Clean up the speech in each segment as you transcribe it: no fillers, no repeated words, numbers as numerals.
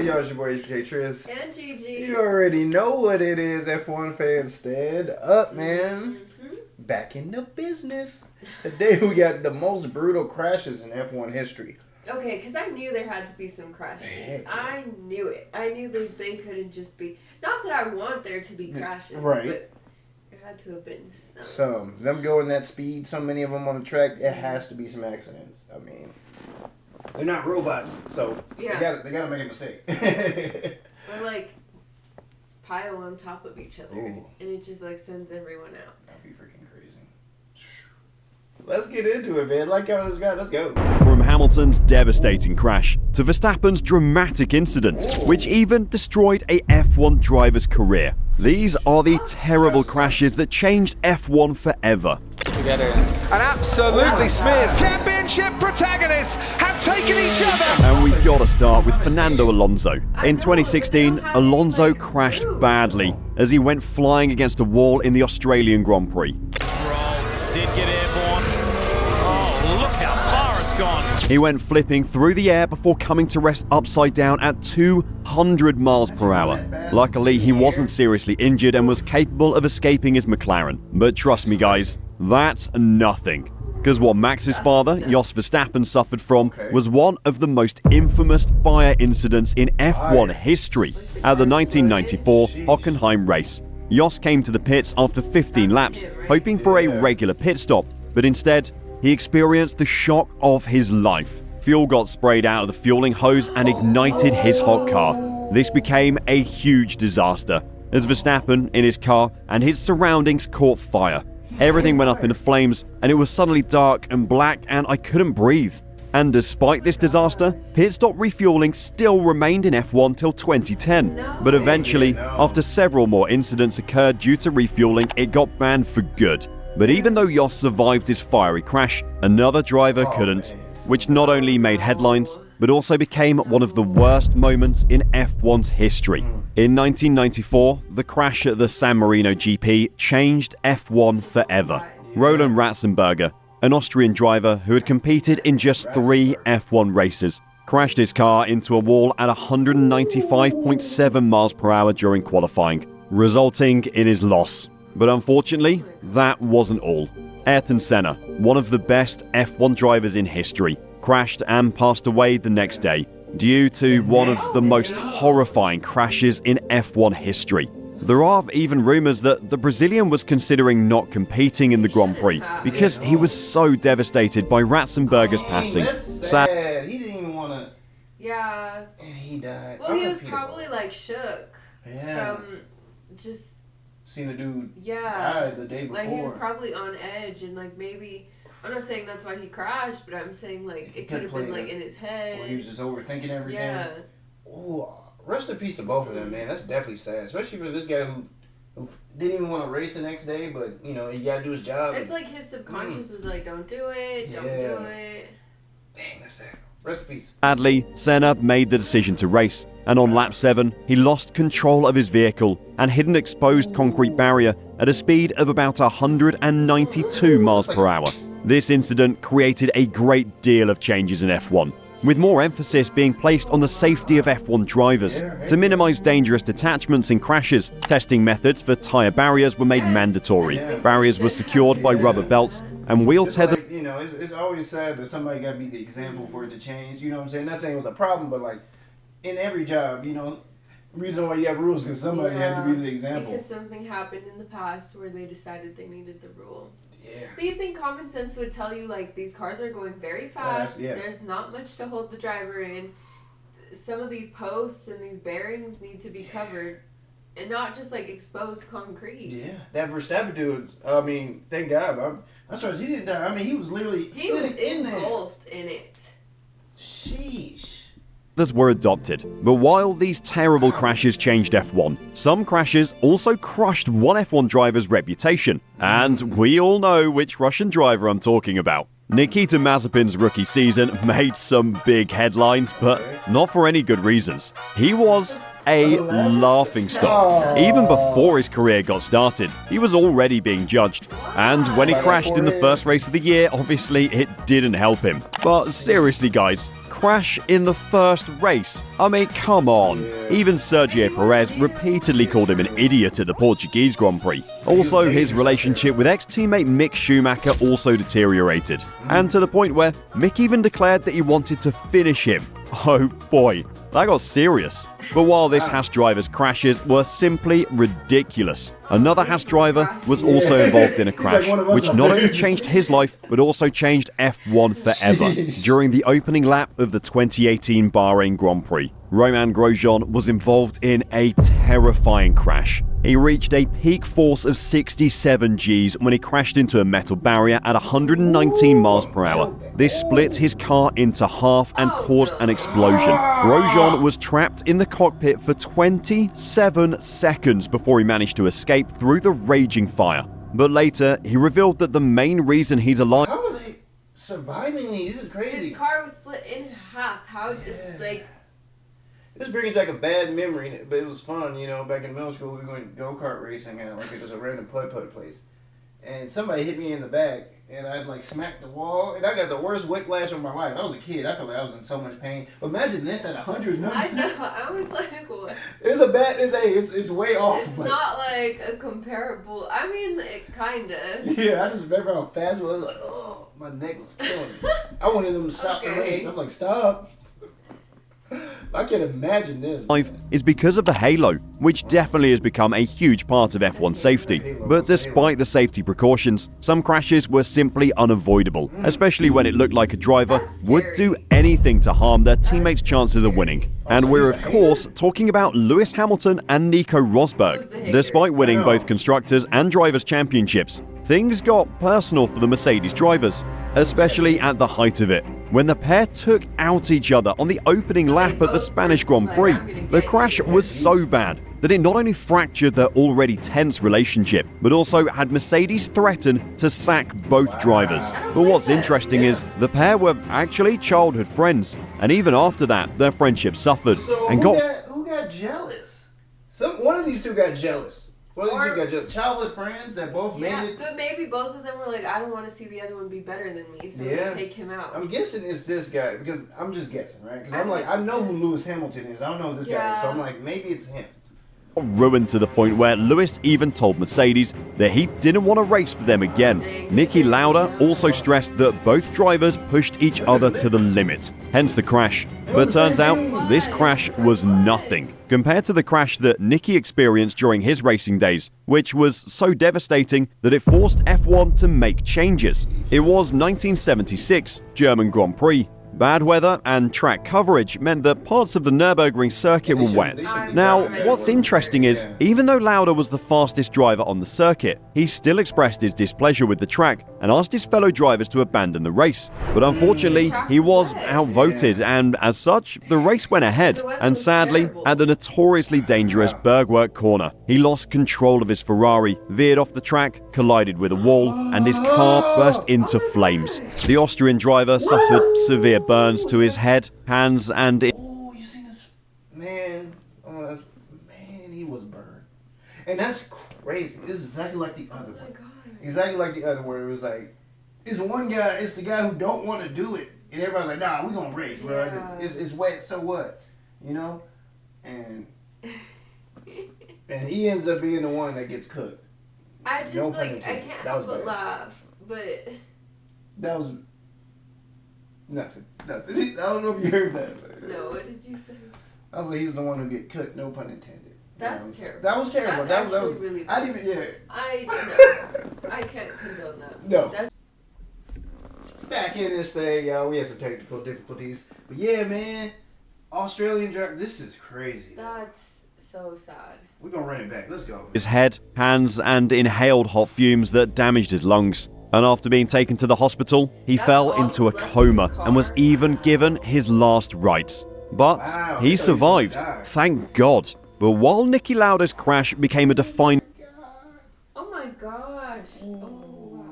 Y'all, it's your boy HBK Triz. And Gigi. You already know what it is, F1 fans. Stand up, man. Back in the business. Today we got the most brutal crashes in F1 history. Okay, because I knew there had to be some crashes. I knew it. I knew that they couldn't just be... Not that I want there to be crashes, right? But there had to have been some. Some. Them going that speed, so many of them on the track, it has to be some accidents. I mean... They're not robots, so yeah. they gotta make a mistake. Or like pile on top of each other, and it just like sends everyone out. That'd be freaking crazy. Let's get into it, man. Like how this guy, let's go. From Hamilton's devastating crash to Verstappen's dramatic incident, which even destroyed a F1 driver's career. These are the terrible crashes that changed F1 forever. An absolutely smeared championship protagonists have taken each other. And we gotta start with Fernando Alonso. In 2016, Alonso crashed badly as he went flying against a wall in the Australian Grand Prix. Did get airborne. Oh, look how far it's gone. He went flipping through the air before coming to rest upside down at 200 miles per hour. Luckily, he wasn't seriously injured and was capable of escaping his McLaren. But trust me, guys, that's nothing. Because what Max's father, Jos Verstappen, suffered from was one of the most infamous fire incidents in F1 history at the 1994 Hockenheim race. Jos came to the pits after 15 laps, hoping for a regular pit stop, but instead, he experienced the shock of his life. Fuel got sprayed out of the fueling hose and ignited his hot car. This became a huge disaster, as Verstappen, in his car, and his surroundings caught fire. Everything went up into flames, and it was suddenly dark and black, and I couldn't breathe. And despite this disaster, pit stop refueling still remained in F1 till 2010. But eventually, after several more incidents occurred due to refueling, it got banned for good. But even though Jos survived his fiery crash, another driver couldn't, which not only made headlines, but also became one of the worst moments in F1's history. In 1994, the crash at the San Marino GP changed F1 forever. Roland Ratzenberger, an Austrian driver who had competed in just 3 F1 races, crashed his car into a wall at 195.7 miles per hour during qualifying, resulting in his loss. But unfortunately, that wasn't all. Ayrton Senna, one of the best F1 drivers in history, crashed and passed away the next day due to one of the most horrifying crashes in F1 history. There are even rumors that the Brazilian was considering not competing in the Grand Prix because he was so devastated by Ratzenberger's passing. Sad. He didn't even want to. Yeah. And he died. Well, he was probably like shook from just seeing a dude die the day before. Like he was probably on edge and like maybe. I'm not saying that's why he crashed, but I'm saying like it could have been like in his head. Or he was just overthinking everything. Yeah. Ooh, rest in peace to both of them, man. That's definitely sad, especially for this guy who didn't even want to race the next day, but you know he got to do his job. It's like his subconscious was like, "Don't do it, don't do it." Dang, that's sad. Rest in peace. Sadly, Senna made the decision to race, and on lap 7, he lost control of his vehicle and hit an exposed concrete barrier at a speed of about 192 miles per hour. This incident created a great deal of changes in F1, with more emphasis being placed on the safety of F1 drivers. To minimize dangerous detachments in crashes, testing methods for tire barriers were made mandatory. Barriers were secured by rubber belts and wheel tether. Like, you know, it's always sad that somebody got to be the example for it to change. You know what I'm saying? Not saying it was a problem, but like in every job, you know, the reason why you have rules is because somebody had to be the example. Because something happened in the past where they decided they needed the rule. Yeah. But you think common sense would tell you, like, these cars are going very fast. There's not much to hold the driver in. Some of these posts and these bearings need to be covered. And not just, like, exposed concrete. Yeah. That Verstappen dude, I mean, thank God. I'm sorry, he didn't die. I mean, he was literally sitting in there. Engulfed in it. Sheesh. Were adopted. But while these terrible crashes changed F1, some crashes also crushed one F1 driver's reputation. And we all know which Russian driver I'm talking about. Nikita Mazepin's rookie season made some big headlines, but not for any good reasons. He was a laughingstock. Even before his career got started, he was already being judged. And when he crashed in the first race of the year, obviously it didn't help him. But seriously guys, crash in the first race? I mean, come on. Even Sergio Perez repeatedly called him an idiot at the Portuguese Grand Prix. Also, his relationship with ex-teammate Mick Schumacher also deteriorated. And to the point where Mick even declared that he wanted to finish him. Oh boy, that got serious. But while this Haas driver's crashes were simply ridiculous, another Haas driver was also involved in a crash, which not only changed his life, but also changed F1 forever. During the opening lap of the 2018 Bahrain Grand Prix, Romain Grosjean was involved in a terrifying crash. He reached a peak force of 67 Gs when he crashed into a metal barrier at 119 miles per hour. This split his car into half and caused an explosion. Grosjean was trapped in the cockpit for 27 seconds before he managed to escape through the raging fire. But later, he revealed that the main reason he's alive... How are they surviving these? This is crazy. His car was split in half. How did, like... This brings back a bad memory, but it was fun, you know. Back in middle school, we were going go-kart racing at like it was a random putt-putt place. And somebody hit me in the back, and I like smacked the wall, and I got the worst whiplash of my life. I was a kid. I felt like I was in so much pain. But imagine this at 100. I know. I was like, what? It's a bad. It's way off. It's not like a comparable. I mean, it kinda. Yeah, I just remember how fast it was. Like, oh, my neck was killing me. I wanted them to stop the race. I'm like, stop. I can imagine this. Life is because of the halo, which definitely has become a huge part of F1 safety. But despite the safety precautions, some crashes were simply unavoidable, especially when it looked like a driver would do anything to harm their teammates' chances of winning. And we're of course talking about Lewis Hamilton and Nico Rosberg. Despite winning both Constructors and Drivers' Championships, things got personal for the Mercedes drivers, especially at the height of it, when the pair took out each other on the opening lap at the Spanish Grand Prix. The crash was so bad that it not only fractured their already tense relationship, but also had Mercedes threaten to sack both drivers. But what's interesting is the pair were actually childhood friends, and even after that, their friendship suffered. So and who got jealous? One of these two got jealous. One of these two got jealous. Childhood friends that both made it. But maybe both of them were like, I don't want to see the other one be better than me, so I'm going to take him out. I'm guessing it's this guy, because I'm just guessing, right? Because I'm like, I know who Lewis Hamilton is. I don't know who this guy is, so I'm like, maybe it's him. Ruined to the point where Lewis even told Mercedes that he didn't want to race for them again. Niki Lauda also stressed that both drivers pushed each other to the limit, hence the crash. But turns out, this crash was nothing compared to the crash that Niki experienced during his racing days, which was so devastating that it forced F1 to make changes. It was 1976, German Grand Prix. Bad weather and track coverage meant that parts of the Nürburgring circuit were wet. Now, what's interesting is, even though Lauda was the fastest driver on the circuit, he still expressed his displeasure with the track and asked his fellow drivers to abandon the race. But unfortunately, he was outvoted, and as such, the race went ahead. And sadly, at the notoriously dangerous Bergwerk corner, he lost control of his Ferrari, veered off the track, collided with a wall, and his car burst into flames. The Austrian driver suffered severe burns to his head, hands, and... Oh, you seen this? Man, he was burned. And that's crazy. This is exactly like the other one. Exactly like the other where it was like, it's one guy, it's the guy who don't want to do it. And everybody's like, nah, we gonna race, bro. Yeah. It's wet, so what? You know? And he ends up being the one that gets cooked. I just, I can't help but laugh, but... That was... Nothing. I don't know if you heard that. No, what did you say? I was like, he's the one who get cooked, no pun intended. That's terrible. That was terrible. That was really bad. I didn't even, I can't condone that. No. Back in this thing, y'all, we had some technical difficulties. But yeah, man, Australian driver, this is crazy. That's so sad. We're going to run it back. Let's go. His head, hands, and inhaled hot fumes that damaged his lungs. And after being taken to the hospital, he fell into a coma and was even given his last rites. But he survived, thank God. But while Niki Lauda's crash became a defining... Oh my gosh.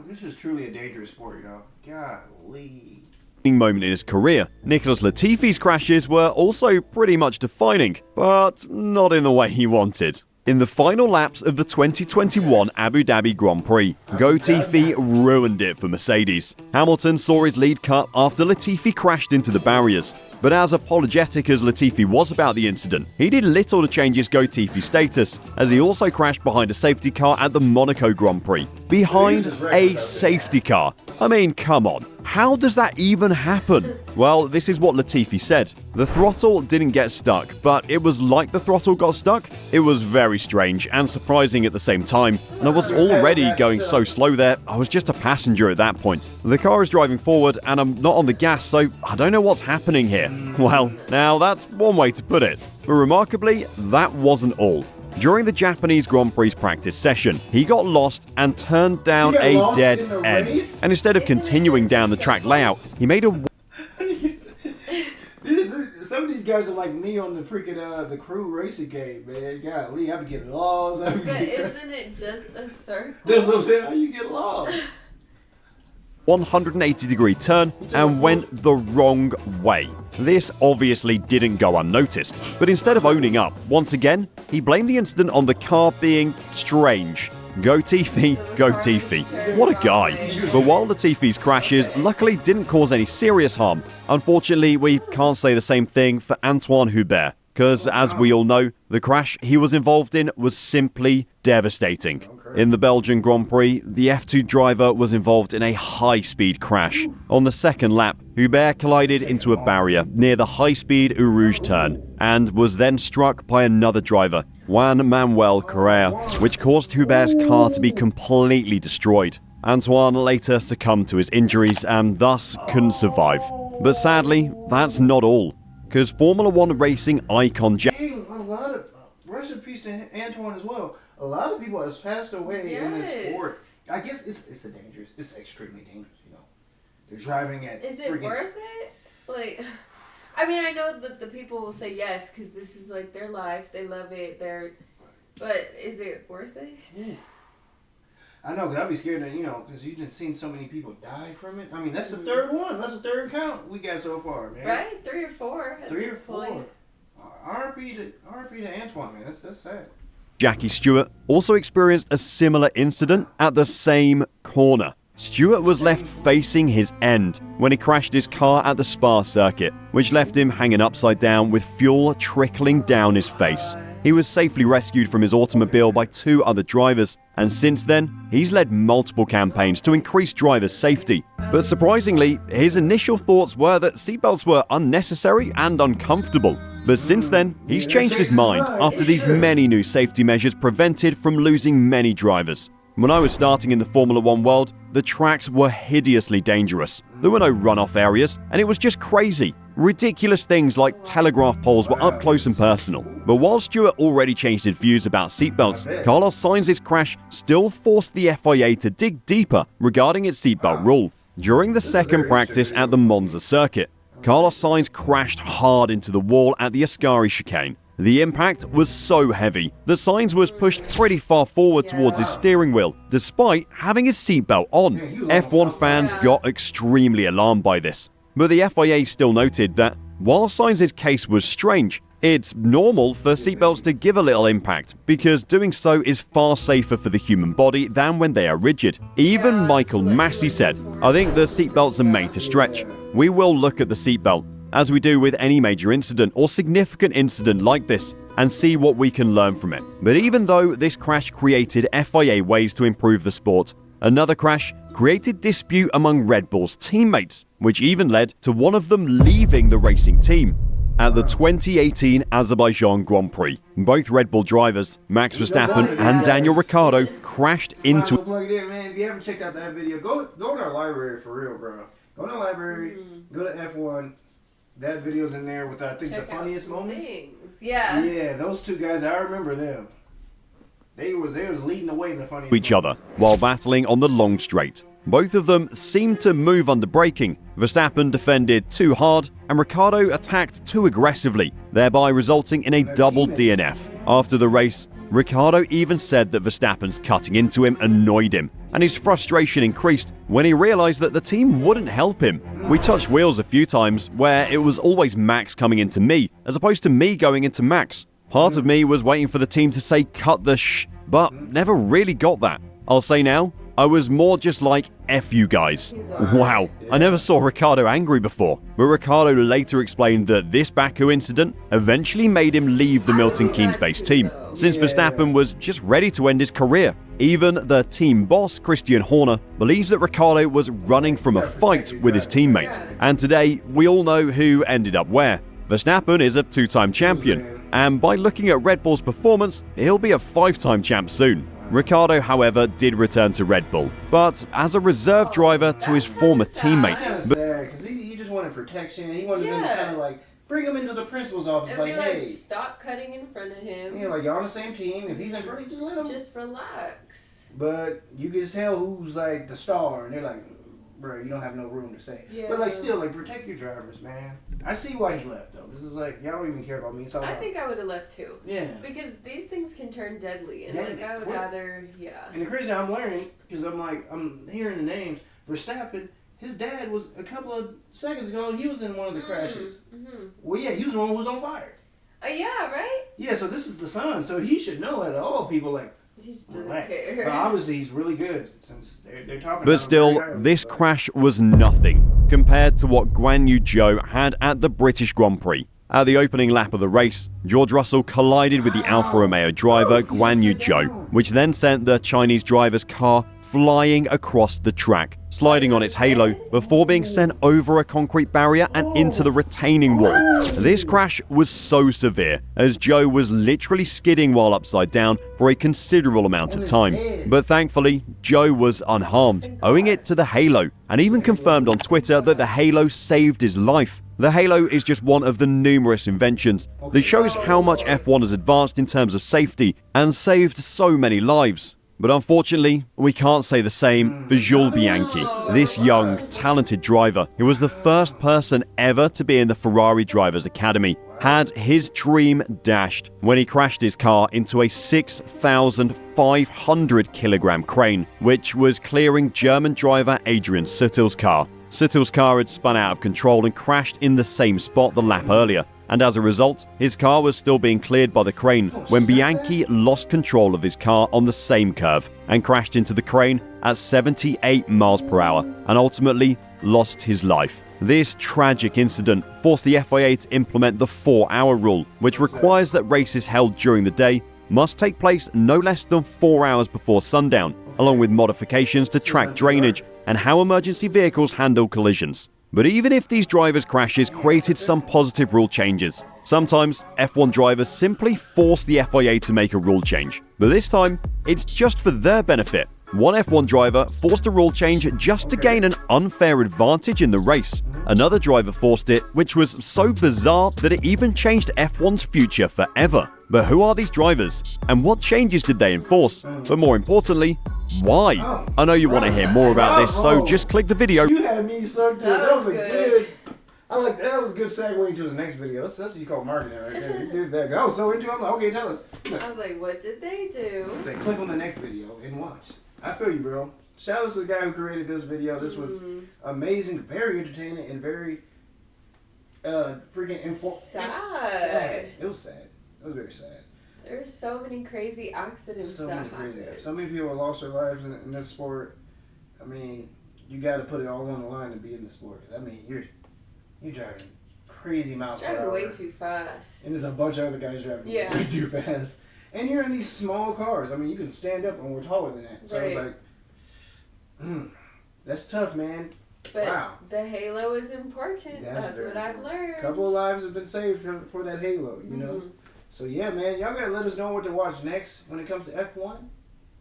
This is truly a dangerous sport, y'all. Golly. moment in his career. Nicholas Latifi's crashes were also pretty much defining, but not in the way he wanted. In the final laps of the 2021 Abu Dhabi Grand Prix, Latifi ruined it for Mercedes. Hamilton saw his lead cut after Latifi crashed into the barriers. But as apologetic as Latifi was about the incident, he did little to change his Latifi status, as he also crashed behind a safety car at the Monaco Grand Prix. Behind a safety car. I mean, come on. How does that even happen? Well, this is what Latifi said. The throttle didn't get stuck, but it was like the throttle got stuck. It was very strange and surprising at the same time, and I was already going so slow there, I was just a passenger at that point. The car is driving forward and I'm not on the gas, so I don't know what's happening here. Well, now that's one way to put it. But remarkably, that wasn't all. During the Japanese Grand Prix practice session, he got lost and turned down a dead end. And instead of continuing down the track layout, he made a... Some of these guys are like me on the freaking the crew racing game, man. Golly, I be getting lost. But isn't it just a circle? That's what I'm saying. How you get lost? 180-degree turn and went the wrong way. This obviously didn't go unnoticed, but instead of owning up, once again, he blamed the incident on the car being strange. Go Latifi, go Latifi. What a guy. But while Latifi's crashes luckily didn't cause any serious harm, unfortunately we can't say the same thing for Anthoine Hubert, because as we all know, the crash he was involved in was simply devastating. In the Belgian Grand Prix, the F2 driver was involved in a high-speed crash. On the second lap, Hubert collided into a barrier near the high-speed Eau Rouge turn and was then struck by another driver, Juan Manuel Correa, which caused Hubert's car to be completely destroyed. Antoine later succumbed to his injuries and thus couldn't survive. But sadly, that's not all, because Formula One racing icon rest in peace to Anthoine as well. A lot of people has passed away in this sport. I guess it's dangerous. It's extremely dangerous, you know. They're driving at. Is it worth it? Like, I mean, I know that the people will say yes because this is like their life. They love it. But is it worth it? Ooh. I know, because I'd be scared that, you know, because you've seen so many people die from it. I mean, that's the third one. That's the third count we got so far, man. Right? 3 or 4 at this point. R.I.P. to Anthoine, man. That's sad. Jackie Stewart also experienced a similar incident at the same corner. Stewart was left facing his end when he crashed his car at the Spa circuit, which left him hanging upside down with fuel trickling down his face. He was safely rescued from his automobile by 2 other drivers, and since then, he's led multiple campaigns to increase drivers' safety. But surprisingly, his initial thoughts were that seatbelts were unnecessary and uncomfortable. But since then, he's changed his mind after these many new safety measures prevented from losing many drivers. When I was starting in the Formula One world, the tracks were hideously dangerous. There were no runoff areas, and it was just crazy. Ridiculous things like telegraph poles were up close and personal. But while Stewart already changed his views about seatbelts, Carlos Sainz's crash still forced the FIA to dig deeper regarding its seatbelt rule. During the second practice at the Monza circuit, Carlos Sainz crashed hard into the wall at the Ascari chicane. The impact was so heavy that Sainz was pushed pretty far forward towards his steering wheel, despite having his seatbelt on. F1 fans got extremely alarmed by this. But the FIA still noted that, while Sainz's case was strange, it's normal for seatbelts to give a little impact, because doing so is far safer for the human body than when they are rigid. Even Michael Massey said, "I think the seatbelts are made to stretch. We will look at the seatbelt, as we do with any major incident or significant incident like this, and see what we can learn from it." But even though this crash created FIA ways to improve the sport, another crash created dispute among Red Bull's teammates, which even led to one of them leaving the racing team. At the 2018 Azerbaijan Grand Prix, both Red Bull drivers, Max Verstappen and Daniel Ricciardo, crashed into... Plug it in, man. If you haven't checked out that video, go to our library for real, bro. Go to the library, go to F1. That video's in there with, I think, the funniest moments. Yeah. Yeah, those 2 guys, I remember them. They was leading the way in the funniest each other while battling on the long straight. Both of them seemed to move under braking. Verstappen defended too hard and Ricciardo attacked too aggressively, thereby resulting in a double DNF. After the race, Ricciardo even said that Verstappen's cutting into him annoyed him, and his frustration increased when he realized that the team wouldn't help him. We touched wheels a few times where it was always Max coming into me, as opposed to me going into Max. Part of me was waiting for the team to say cut the shh, but never really got that. I'll say now, I was more just like, F you guys. Wow, I never saw Ricciardo angry before, but Ricciardo later explained that this Baku incident eventually made him leave the Milton Keynes-based team, since Verstappen was just ready to end his career. Even the team boss, Christian Horner, believes that Ricciardo was running from a fight with his teammate. And today, we all know who ended up where. Verstappen is a two-time champion, and by looking at Red Bull's performance, he'll be a five-time champ soon. Ricciardo, however, did return to Red Bull, but as a reserve driver to his former teammate. Because he just wanted protection. He wanted them to kind of like bring him into the principal's office. Like, hey, stop cutting in front of him. Yeah, like, you're on the same team. If he's in front of you, just let him. Just relax. But you can tell who's like the star, and they're like, bro, you don't have no room to say. Yeah. But like, still, like, protect your drivers, man. I see why he left, though. This is like, y'all don't even care about me. It's all I think I would have left too. Yeah. Because these things can turn deadly, and Deadly, I would rather, And the crazy I'm learning, because I'm hearing the names. Verstappen, his dad was a couple of seconds ago. He was in one of the crashes. Mm-hmm. Well, yeah, he was the one who was on fire. Yeah, right. Yeah, so this is the son, so he should know it. All people like. He just doesn't care. But obviously, he's really good since they're talking. But still, this crash was nothing compared to what Guan Yu Zhou had at the British Grand Prix. At the opening lap of the race, George Russell collided with the Alfa Romeo driver Guan Yu Zhou, which then sent the Chinese driver's car flying across the track, sliding on its halo before being sent over a concrete barrier and into the retaining wall. This crash was so severe, as Zhou was literally skidding while upside down for a considerable amount of time. But thankfully, Zhou was unharmed, owing it to the halo, and even confirmed on Twitter that the halo saved his life. The halo is just one of the numerous inventions that shows how much F1 has advanced in terms of safety and saved so many lives. But unfortunately, we can't say the same for Zhou Bianchi, this young, talented driver who was the first person ever to be in the Ferrari Drivers Academy, had his dream dashed when he crashed his car into a 6,500 kilogram crane, which was clearing German driver Adrian Suttil's car. Suttil's car had spun out of control and crashed in the same spot the lap earlier, and as a result, his car was still being cleared by the crane when Bianchi lost control of his car on the same curve and crashed into the crane at 78 miles per hour and ultimately lost his life. This tragic incident forced the FIA to implement the 4-hour rule, which requires that races held during the day must take place no less than 4 hours before sundown, along with modifications to track drainage and how emergency vehicles handle collisions. But even if these drivers' crashes created some positive rule changes, sometimes F1 drivers simply force the FIA to make a rule change. But this time, it's just for their benefit. One F1 driver forced a rule change just to gain an unfair advantage in the race. Another driver forced it, which was so bizarre that it even changed F1's future forever. But who are these drivers? And what changes did they enforce? But more importantly, why? I know you want to hear more about this, so just click the video. You had me so good. That was a good. I like that. That was a good segue into his next video. That's what you call marketing right there. You did that. I was so into it. I'm like, okay, tell us. I was like, what did they do? Say, click on the next video and watch. I feel you, bro. Shout out to the guy who created this video. This was amazing, very entertaining, and very freaking sad. It was sad. It was very sad. There's so many crazy accidents that happened. So many people lost their lives in this sport. I mean, you got to put it all on the line to be in the sport. I mean, you're driving crazy miles per hour. Driving way too fast. And there's a bunch of other guys driving way too fast. And you're in these small cars. I mean, you can stand up and we're taller than that. So it's like, that's tough, man. But the halo is important. That's what I've learned. A couple of lives have been saved for that halo, you know? So yeah, man, y'all gotta let us know what to watch next when it comes to F1.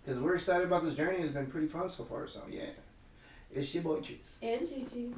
Because we're excited about this journey. It's been pretty fun so far. So yeah. It's your boy Cheese. And Gigi.